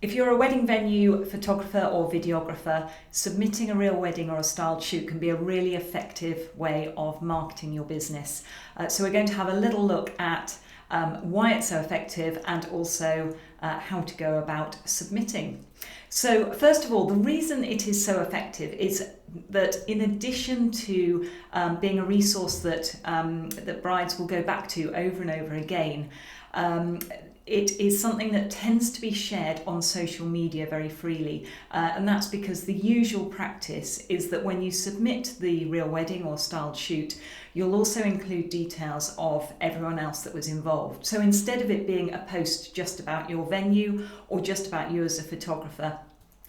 If you're a wedding venue photographer or videographer, submitting a real wedding or a styled shoot can be a really effective way of marketing your business. So we're going to have a little look at why it's so effective and also how to go about submitting. So first of all, the reason it is so effective is that in addition to being a resource that brides will go back to over and over again, it is something that tends to be shared on social media very freely, and that's because the usual practice is that when you submit the real wedding or styled shoot, you'll also include details of everyone else that was involved. So instead of it being a post just about your venue or just about you as a photographer,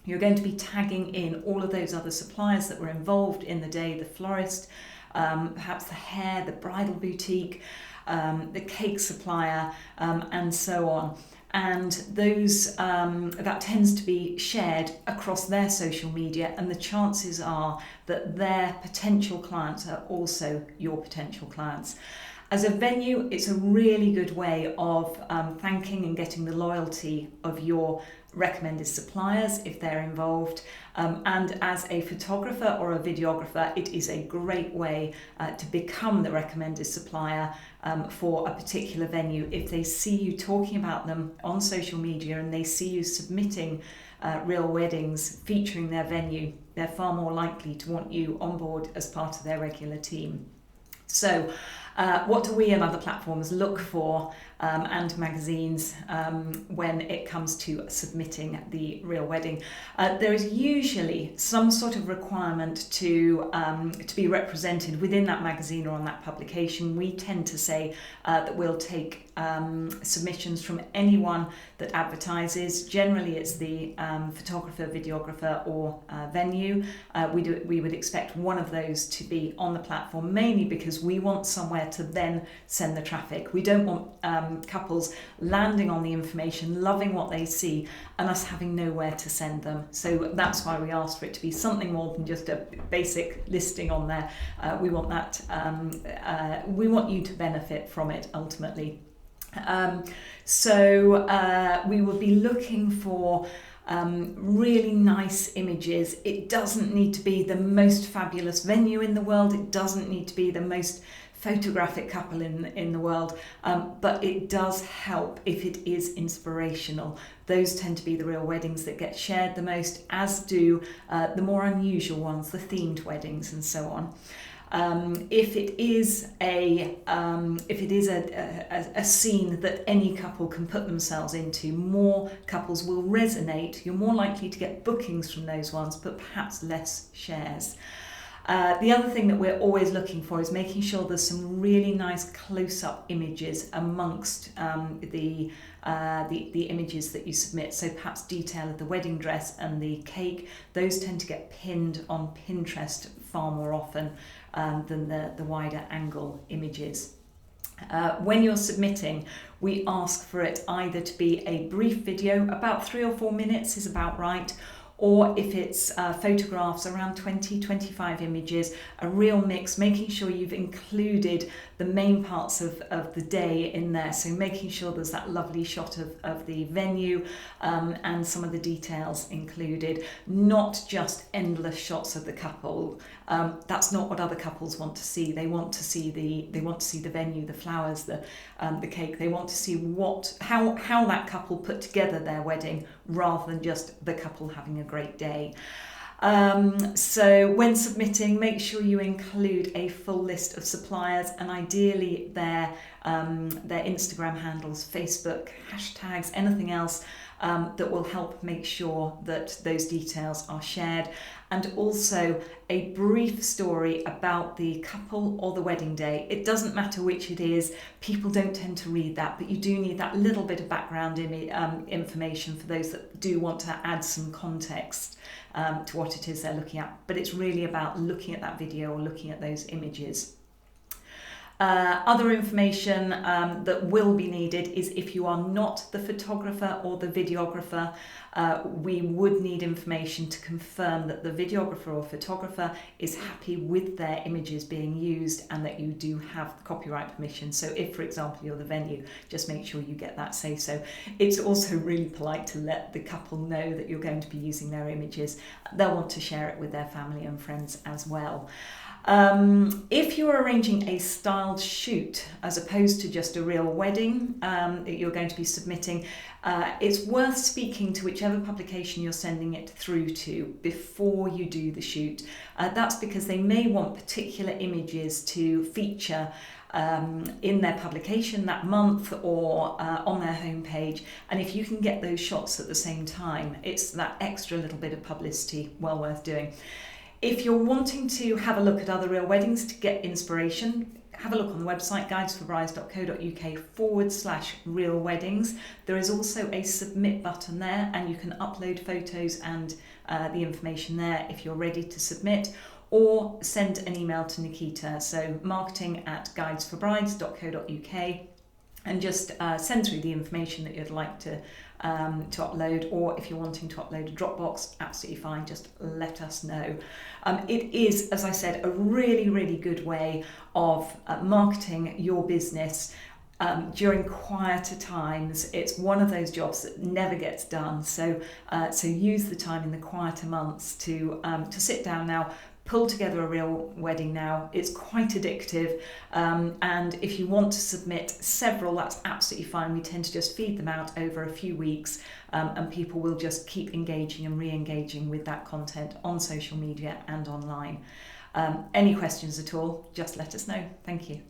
you're going to be tagging in all of those other suppliers that were involved in the day, the florist, perhaps the hair, the bridal boutique, the cake supplier, and so on. And those that tends to be shared across their social media, and the chances are that their potential clients are also your potential clients. As a venue, it's a really good way of thanking and getting the loyalty of your recommended suppliers if they're involved. And as a photographer or a videographer, it is a great way to become the recommended supplier for a particular venue. If they see you talking about them on social media and they see you submitting real weddings featuring their venue, they're far more likely to want you on board as part of their regular team. So what do we and other platforms look for and magazines when it comes to submitting the real wedding? There is usually some sort of requirement to be represented within that magazine or on that publication. We tend to say that we'll take submissions from anyone that advertises. Generally it's the photographer, videographer or venue. We would expect one of those to be on the platform, mainly because we want somewhere to then send the traffic. We don't want couples landing on the information, loving what they see, and us having nowhere to send them. So that's why we ask for it to be something more than just a basic listing on there. We want that. We want you to benefit from it ultimately. So we will be looking for really nice images. It doesn't need to be the most fabulous venue in the world. It doesn't need to be the most photographic couple in the world, but it does help if it is inspirational. Those tend to be the real weddings that get shared the most, as do the more unusual ones, the themed weddings and so on. If it is a scene that any couple can put themselves into, more couples will resonate. You're more likely to get bookings from those ones, but perhaps less shares. The other thing that we're always looking for is making sure there's some really nice close-up images amongst the images that you submit. So perhaps detail of the wedding dress and the cake. Those tend to get pinned on Pinterest far more often than the wider angle images. When you're submitting, we ask for it either to be a brief video, about 3 or 4 minutes is about right, or if it's photographs, around 20-25 images, a real mix, making sure you've included the main parts of the day in there. So making sure there's that lovely shot of the venue and some of the details included, not just endless shots of the couple. That's not what other couples want to see. They want to see the venue, the flowers, the cake. They want to see how that couple put together their wedding, rather than just the couple having a great day. So when submitting, make sure you include a full list of suppliers and ideally their Instagram handles, Facebook, hashtags, anything else that will help make sure that those details are shared, and also a brief story about the couple or the wedding day. It doesn't matter which it is, people don't tend to read that, but you do need that little bit of background information for those that do want to add some context to what it is they're looking at. But it's really about looking at that video or looking at those images. Other information that will be needed is if you are not the photographer or the videographer, we would need information to confirm that the videographer or photographer is happy with their images being used and that you do have copyright permission. So if, for example, you're the venue, just make sure you get that say-so. It's also really polite to let the couple know that you're going to be using their images. They'll want to share it with their family and friends as well. If you're arranging a styled shoot as opposed to just a real wedding that you're going to be submitting, it's worth speaking to whichever publication you're sending it through to before you do the shoot. That's because they may want particular images to feature in their publication that month or on their homepage, and if you can get those shots at the same time, it's that extra little bit of publicity well worth doing. If you're wanting to have a look at other real weddings to get inspiration, have a look on the website guidesforbrides.co.uk/real weddings. There is also a submit button there, and you can upload photos and the information there if you're ready to submit, or send an email to Nikita, so marketing@guidesforbrides.co.uk, and just send through the information that you'd like to upload, or if you're wanting to upload a Dropbox, absolutely fine, just let us know. It is, as I said, a really, really good way of marketing your business during quieter times. It's one of those jobs that never gets done, so use the time in the quieter months to sit down now, pull together a real wedding now. It's quite addictive, and if you want to submit several, that's absolutely fine. We tend to just feed them out over a few weeks, and people will just keep engaging and re-engaging with that content on social media and online. Any questions at all, just let us know. Thank you.